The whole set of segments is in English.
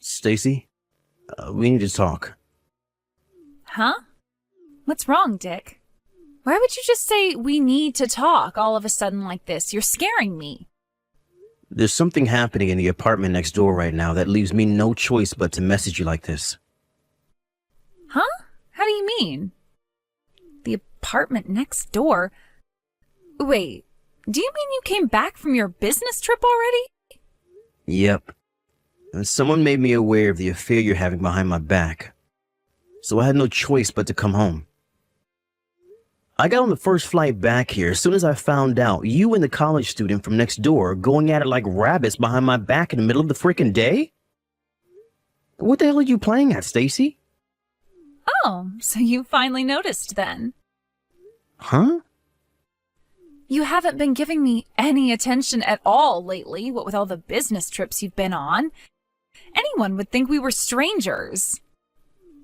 Stacy, we need to talk. Huh? What's wrong, Dick? Why would you just say we need to talk all of a sudden like this? You're scaring me. There's something happening in the apartment next door right now that leaves me no choice but to message you like this. Huh? How do you mean? The apartment next door? Wait, do you mean you came back from your business trip already? Yep. And someone made me aware of the affair you're having behind my back. So I had no choice but to come home. I got on the first flight back here as soon as I found out you and the college student from next door are going at it like rabbits behind my back in the middle of the frickin' day. What the hell are you playing at, Stacy? Oh, so you finally noticed then. Huh? You haven't been giving me any attention at all lately, what with all the business trips you've been on. Anyone would think we were strangers.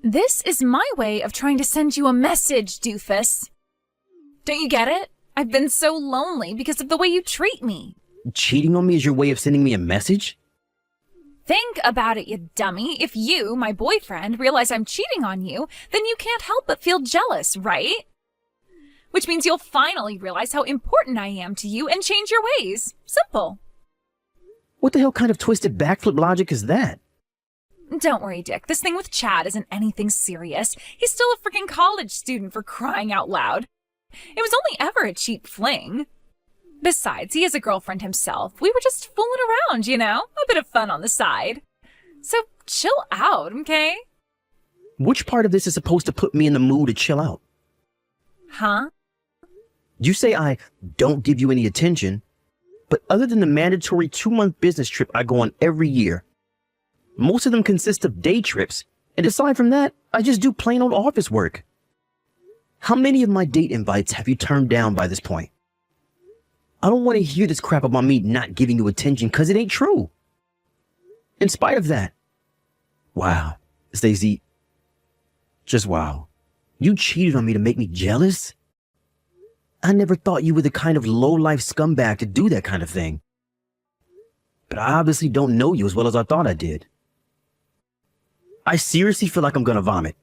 This is my way of trying to send you a message, doofus. Don't you get it? I've been so lonely because of the way you treat me. Cheating on me is your way of sending me a message? Think about it, you dummy. If you, my boyfriend, realize I'm cheating on you, then you can't help but feel jealous, right? Which means you'll finally realize how important I am to you and change your ways. Simple. What the hell kind of twisted backflip logic is that? Don't worry, Dick. This thing with Chad isn't anything serious. He's still a freaking college student, for crying out loud. It was only ever a cheap fling. Besides, he has a girlfriend himself. We were just fooling around, you know? A bit of fun on the side. So chill out, okay? Which part of this is supposed to put me in the mood to chill out? Huh? You say I don't give you any attention, but other than the mandatory 2-month business trip I go on every year, most of them consist of day trips, and aside from that, I just do plain old office work. How many of my date invites have you turned down by this point? I don't want to hear this crap about me not giving you attention because it ain't true. In spite of that, wow, Stacey, just wow. You cheated on me to make me jealous? I never thought you were the kind of low-life scumbag to do that kind of thing. But I obviously don't know you as well as I thought I did. I seriously feel like I'm gonna vomit.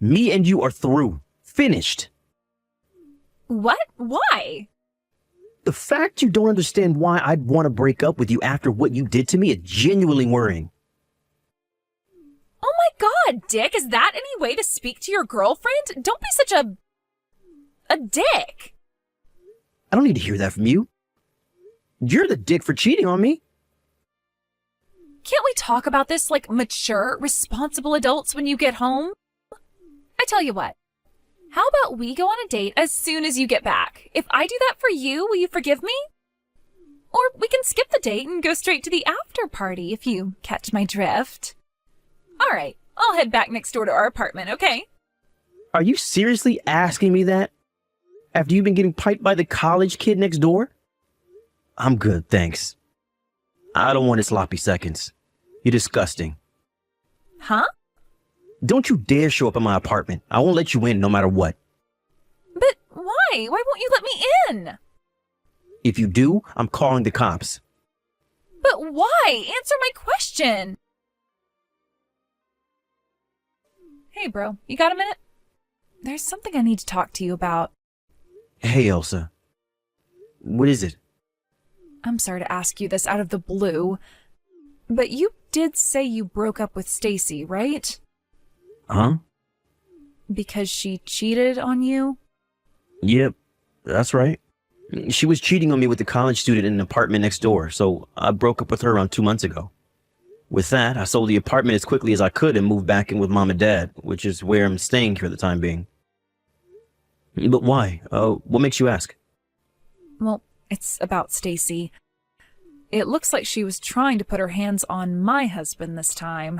Me and you are through. Finished. What? Why? The fact you don't understand why I'd want to break up with you after what you did to me is genuinely worrying. Oh my god, Dick, is that any way to speak to your girlfriend? Don't be such a dick. I don't need to hear that from you. You're the dick for cheating on me. Can't we talk about this like mature, responsible adults when you get home? I tell you what, how about we go on a date as soon as you get back? If I do that for you, will you forgive me? Or we can skip the date and go straight to the after party if you catch my drift. All right, I'll head back next door to our apartment, okay? Are you seriously asking me that? After you've been getting piped by the college kid next door? I'm good, thanks. I don't want any sloppy seconds. You're disgusting. Huh? Don't you dare show up at my apartment. I won't let you in no matter what. But why? Why won't you let me in? If you do, I'm calling the cops. But why? Answer my question. Hey, bro, you got a minute? There's something I need to talk to you about. Hey, Elsa. What is it? I'm sorry to ask you this out of the blue, but you did say you broke up with Stacy, right? Huh? Because she cheated on you? Yep, that's right. She was cheating on me with the college student in an apartment next door, so I broke up with her around 2 months ago. With that, I sold the apartment as quickly as I could and moved back in with Mom and Dad, which is where I'm staying here at the time being. But why? What makes you ask? Well, it's about Stacy. It looks like she was trying to put her hands on my husband this time.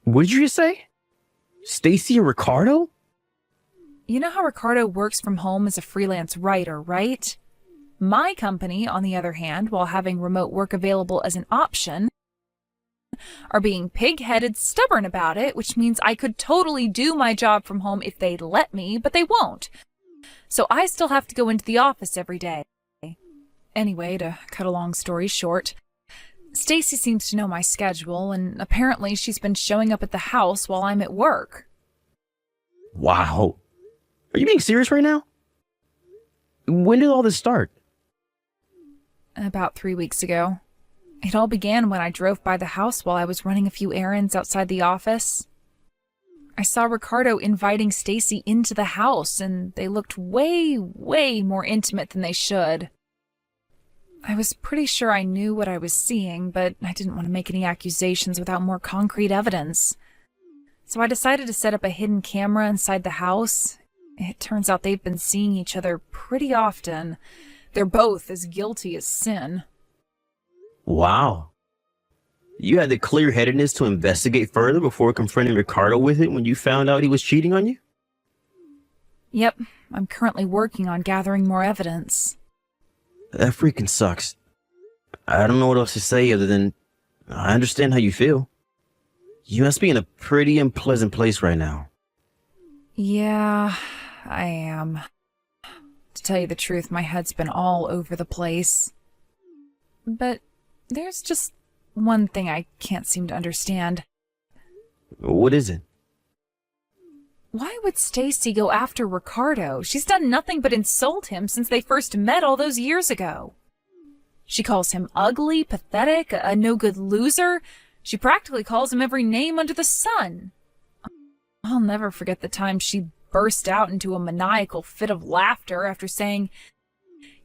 What did you just say? Stacy and Ricardo? You know how Ricardo works from home as a freelance writer, right? My company, on the other hand, while having remote work available as an option, are being pig-headed stubborn about it, which means I could totally do my job from home if they'd let me, but they won't. So I still have to go into the office every day. Anyway, to cut a long story short, Stacy seems to know my schedule, and apparently she's been showing up at the house while I'm at work. Wow. Are you being serious right now? When did all this start? About 3 weeks ago. It all began when I drove by the house while I was running a few errands outside the office. I saw Ricardo inviting Stacy into the house, and they looked way, way more intimate than they should. I was pretty sure I knew what I was seeing, but I didn't want to make any accusations without more concrete evidence. So I decided to set up a hidden camera inside the house. It turns out they've been seeing each other pretty often. They're both as guilty as sin. Wow. You had the clear-headedness to investigate further before confronting Ricardo with it when you found out he was cheating on you? Yep, I'm currently working on gathering more evidence. That freaking sucks. I don't know what else to say other than I understand how you feel. You must be in a pretty unpleasant place right now. Yeah, I am. To tell you the truth, my head's been all over the place. But there's just one thing I can't seem to understand. What is it? Why would Stacy go after Ricardo? She's done nothing but insult him since they first met all those years ago. She calls him ugly, pathetic, a no-good loser. She practically calls him every name under the sun. I'll never forget the time she burst out into a maniacal fit of laughter after saying,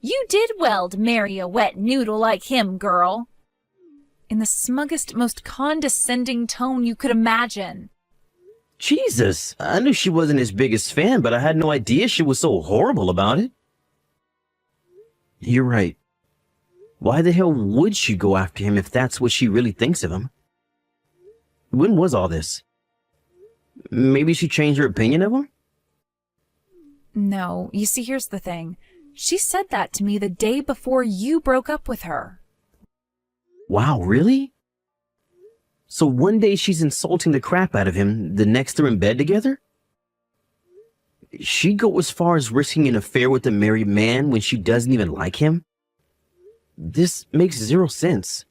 "You did well to marry a wet noodle like him, girl," in the smuggest, most condescending tone you could imagine. Jesus, I knew she wasn't his biggest fan, but I had no idea she was so horrible about it. You're right. Why the hell would she go after him if that's what she really thinks of him? When was all this? Maybe she changed her opinion of him? No, you see, here's the thing. She said that to me the day before you broke up with her. Wow, really? So one day she's insulting the crap out of him, the next they're in bed together? She'd go as far as risking an affair with a married man when she doesn't even like him? This makes zero sense.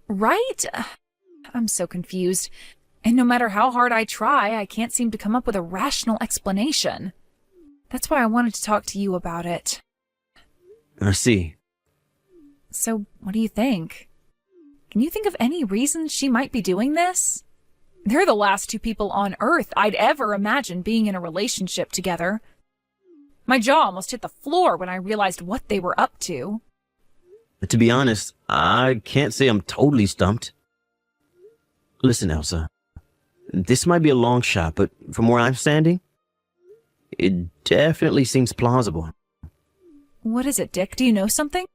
Right? I'm so confused. And no matter how hard I try, I can't seem to come up with a rational explanation. That's why I wanted to talk to you about it. I see. So, what do you think? Can you think of any reason she might be doing this? They're the last two people on Earth I'd ever imagine being in a relationship together. My jaw almost hit the floor when I realized what they were up to. To be honest, I can't say I'm totally stumped. Listen, Elsa. This might be a long shot, but from where I'm standing, it definitely seems plausible. What is it, Dick? Do you know something?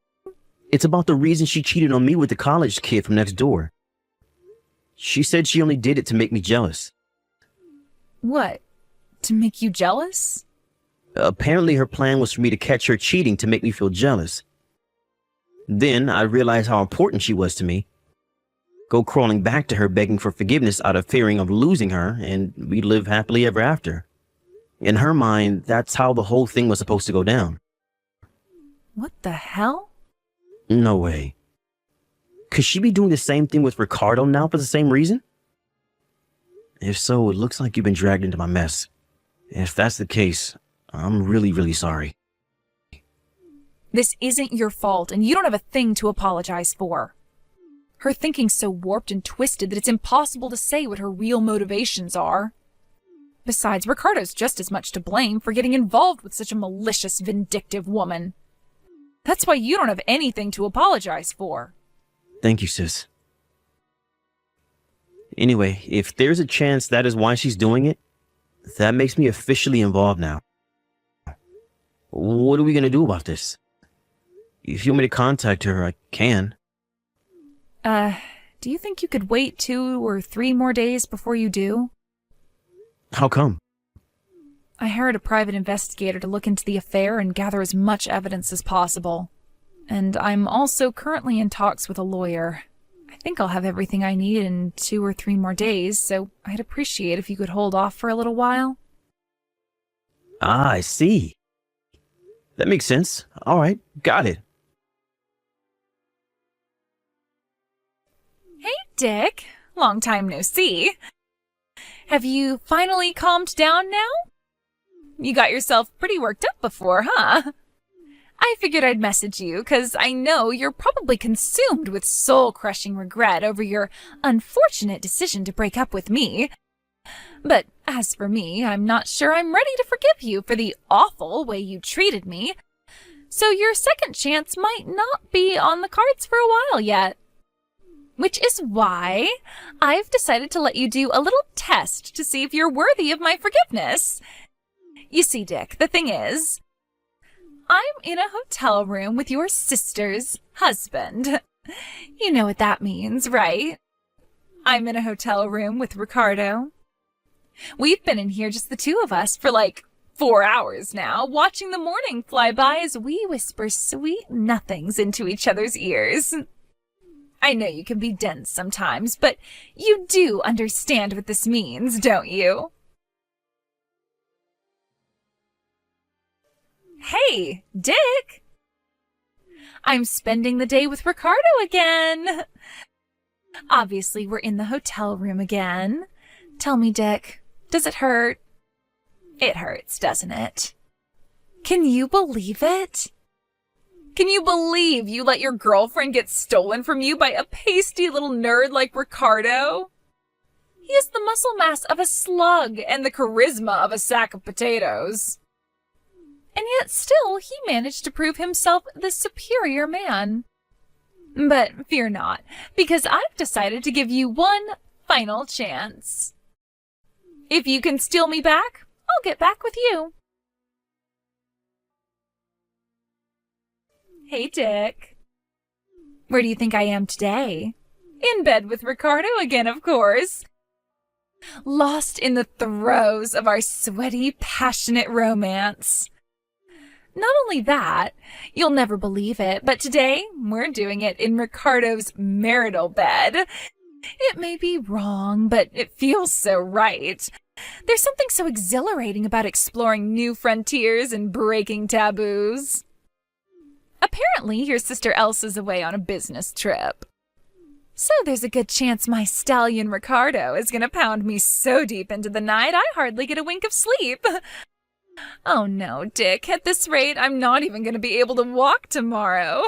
It's about the reason she cheated on me with the college kid from next door. She said she only did it to make me jealous. What? To make you jealous? Apparently her plan was for me to catch her cheating to make me feel jealous. Then I realized how important she was to me. Go crawling back to her begging for forgiveness out of fearing of losing her, and we live happily ever after. In her mind, that's how the whole thing was supposed to go down. What the hell? No way. Could she be doing the same thing with Ricardo now for the same reason? If so, it looks like you've been dragged into my mess. If that's the case, I'm really, really sorry. This isn't your fault, and you don't have a thing to apologize for. Her thinking's so warped and twisted that it's impossible to say what her real motivations are. Besides, Ricardo's just as much to blame for getting involved with such a malicious, vindictive woman. That's why you don't have anything to apologize for. Thank you, sis. Anyway, if there's a chance that is why she's doing it, that makes me officially involved now. What are we gonna do about this? If you want me to contact her, I can. Do you think you could wait 2 or 3 more days before you do? How come? I hired a private investigator to look into the affair and gather as much evidence as possible. And I'm also currently in talks with a lawyer. I think I'll have everything I need in 2 or 3 more days, so I'd appreciate if you could hold off for a little while. Ah, I see. That makes sense. All right, got it. Dick. Long time no see. Have you finally calmed down now? You got yourself pretty worked up before, huh? I figured I'd message you, 'cause I know you're probably consumed with soul-crushing regret over your unfortunate decision to break up with me. But as for me, I'm not sure I'm ready to forgive you for the awful way you treated me. So your second chance might not be on the cards for a while yet. Which is why I've decided to let you do a little test to see if you're worthy of my forgiveness. You see, Dick, the thing is, I'm in a hotel room with your sister's husband. You know what that means, right? I'm in a hotel room with Ricardo. We've been in here just the two of us for like 4 hours now, watching the morning fly by as we whisper sweet nothings into each other's ears. I know you can be dense sometimes, but you do understand what this means, don't you? Hey, Dick! I'm spending the day with Ricardo again. Obviously, we're in the hotel room again. Tell me, Dick, does it hurt? It hurts, doesn't it? Can you believe it? Can you believe you let your girlfriend get stolen from you by a pasty little nerd like Ricardo? He has the muscle mass of a slug and the charisma of a sack of potatoes. And yet still he managed to prove himself the superior man. But fear not, because I've decided to give you one final chance. If you can steal me back, I'll get back with you. Hey, Dick. Where do you think I am today? In bed with Ricardo again, of course. Lost in the throes of our sweaty, passionate romance. Not only that, you'll never believe it, but today we're doing it in Ricardo's marital bed. It may be wrong, but it feels so right. There's something so exhilarating about exploring new frontiers and breaking taboos. Apparently, your sister Elsa's away on a business trip. So there's a good chance my stallion Ricardo is going to pound me so deep into the night I hardly get a wink of sleep. Oh no, Dick, at this rate, I'm not even going to be able to walk tomorrow.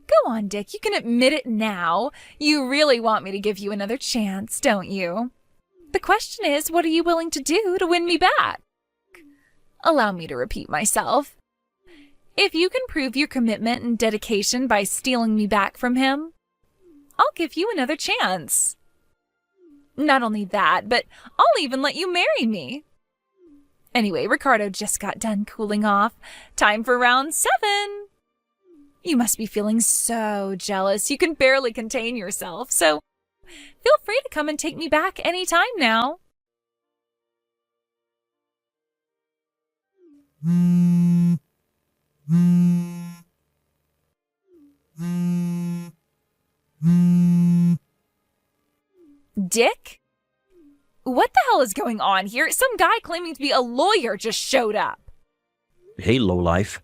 Go on, Dick, you can admit it now. You really want me to give you another chance, don't you? The question is, what are you willing to do to win me back? Allow me to repeat myself. If you can prove your commitment and dedication by stealing me back from him, I'll give you another chance. Not only that, but I'll even let you marry me. Anyway, Ricardo just got done cooling off. Time for round 7. You must be feeling so jealous you can barely contain yourself, so feel free to come and take me back any time now. Dick? What the hell is going on here? Some guy claiming to be a lawyer just showed up. Hey, lowlife.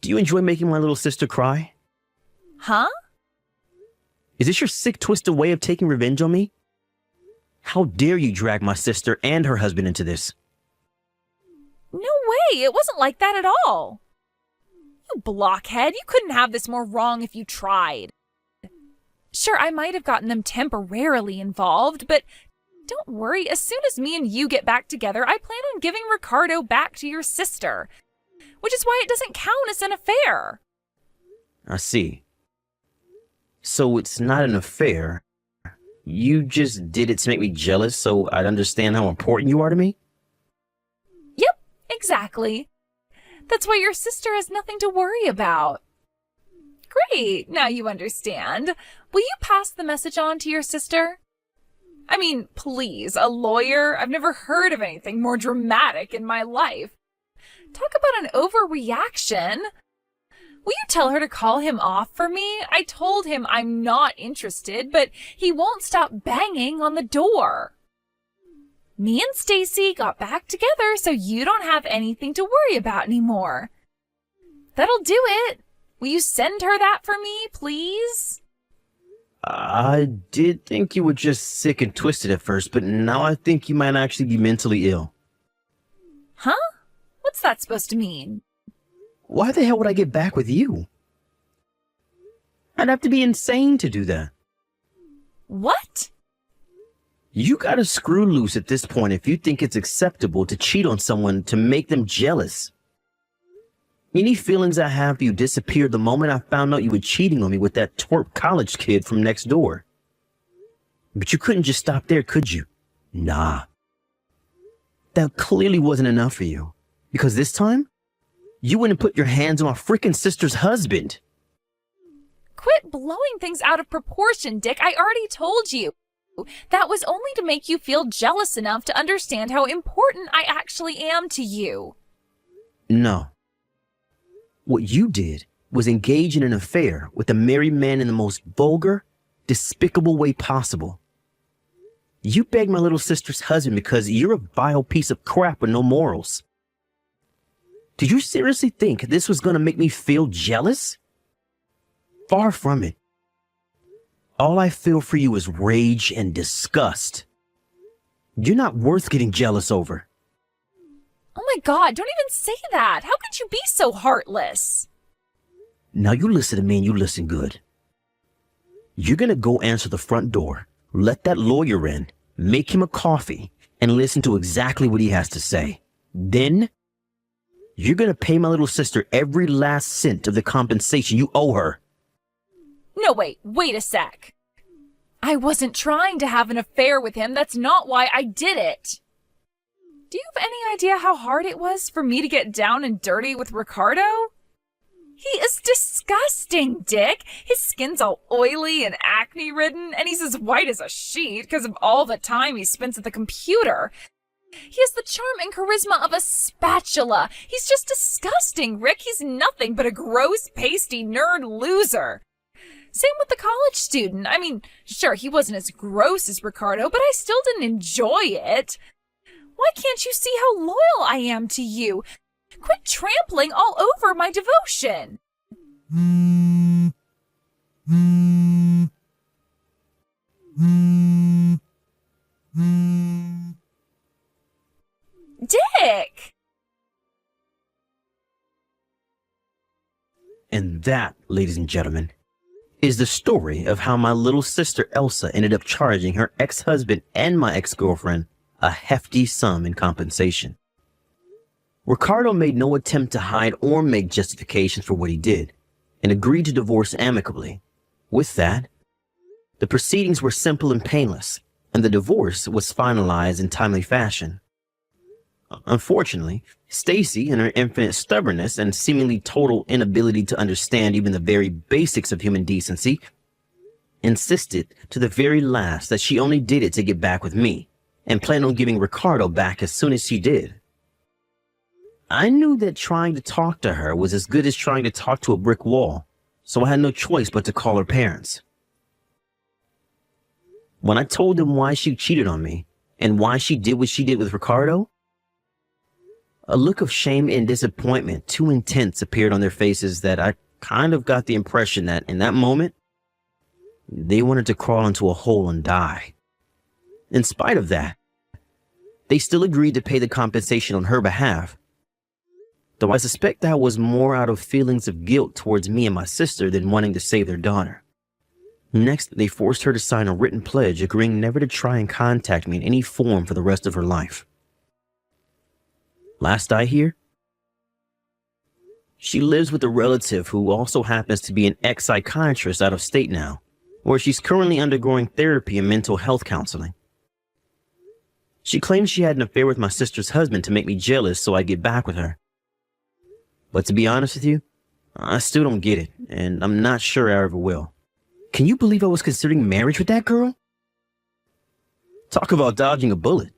Do you enjoy making my little sister cry? Huh? Is this your sick, twisted way of taking revenge on me? How dare you drag my sister and her husband into this? No way, it wasn't like that at all. You blockhead, you couldn't have this more wrong if you tried. Sure, I might have gotten them temporarily involved, but don't worry, as soon as me and you get back together, I plan on giving Ricardo back to your sister, which is why it doesn't count as an affair. I see. So it's not an affair. You just did it to make me jealous so I'd understand how important you are to me? Yep, exactly. That's why your sister has nothing to worry about. Great, now you understand. Will you pass the message on to your sister? I mean, please, a lawyer? I've never heard of anything more dramatic in my life. Talk about an overreaction. Will you tell her to call him off for me? I told him I'm not interested, but he won't stop banging on the door. Me and Stacy got back together, so you don't have anything to worry about anymore. That'll do it. Will you send her that for me, please? I did think you were just sick and twisted at first, but now I think you might actually be mentally ill. Huh? What's that supposed to mean? Why the hell would I get back with you? I'd have to be insane to do that. What? You gotta screw loose at this point if you think it's acceptable to cheat on someone to make them jealous. Any feelings I have for you disappeared the moment I found out you were cheating on me with that twerp college kid from next door. But you couldn't just stop there, could you? Nah. That clearly wasn't enough for you. Because this time, you wouldn't put your hands on my freaking sister's husband. Quit blowing things out of proportion, Dick. I already told you. That was only to make you feel jealous enough to understand how important I actually am to you. No. What you did was engage in an affair with a married man in the most vulgar, despicable way possible. You begged my little sister's husband because you're a vile piece of crap with no morals. Did you seriously think this was going to make me feel jealous? Far from it. All I feel for you is rage and disgust. You're not worth getting jealous over. Oh my God, don't even say that. How could you be so heartless? Now you listen to me and you listen good. You're going to go answer the front door, let that lawyer in, make him a coffee, and listen to exactly what he has to say. Then, you're going to pay my little sister every last cent of the compensation you owe her. No, wait a sec. I wasn't trying to have an affair with him. That's not why I did it. Do you have any idea how hard it was for me to get down and dirty with Ricardo? He is disgusting, Dick. His skin's all oily and acne-ridden, and he's as white as a sheet because of all the time he spends at the computer. He has the charm and charisma of a spatula. He's just disgusting, Rick. He's nothing but a gross, pasty nerd loser. Same with the college student. I mean, sure, he wasn't as gross as Ricardo, but I still didn't enjoy it. Why can't you see how loyal I am to you? Quit trampling all over my devotion. Dick! And that, ladies and gentlemen, is the story of how my little sister Elsa ended up charging her ex-husband and my ex-girlfriend a hefty sum in compensation. Ricardo made no attempt to hide or make justifications for what he did, and agreed to divorce amicably. With that, the proceedings were simple and painless, and the divorce was finalized in timely fashion. Unfortunately, Stacy, in her infinite stubbornness and seemingly total inability to understand even the very basics of human decency, insisted to the very last that she only did it to get back with me, and planned on giving Ricardo back as soon as she did. I knew that trying to talk to her was as good as trying to talk to a brick wall, so I had no choice but to call her parents. When I told them why she cheated on me, and why she did what she did with Ricardo, a look of shame and disappointment too intense appeared on their faces that I kind of got the impression that in that moment, they wanted to crawl into a hole and die. In spite of that, they still agreed to pay the compensation on her behalf, though I suspect that was more out of feelings of guilt towards me and my sister than wanting to save their daughter. Next, they forced her to sign a written pledge agreeing never to try and contact me in any form for the rest of her life. Last I hear, she lives with a relative who also happens to be an ex-psychiatrist out of state now, where she's currently undergoing therapy and mental health counseling. She claims she had an affair with my sister's husband to make me jealous so I get back with her. But to be honest with you, I still don't get it, and I'm not sure I ever will. Can you believe I was considering marriage with that girl? Talk about dodging a bullet.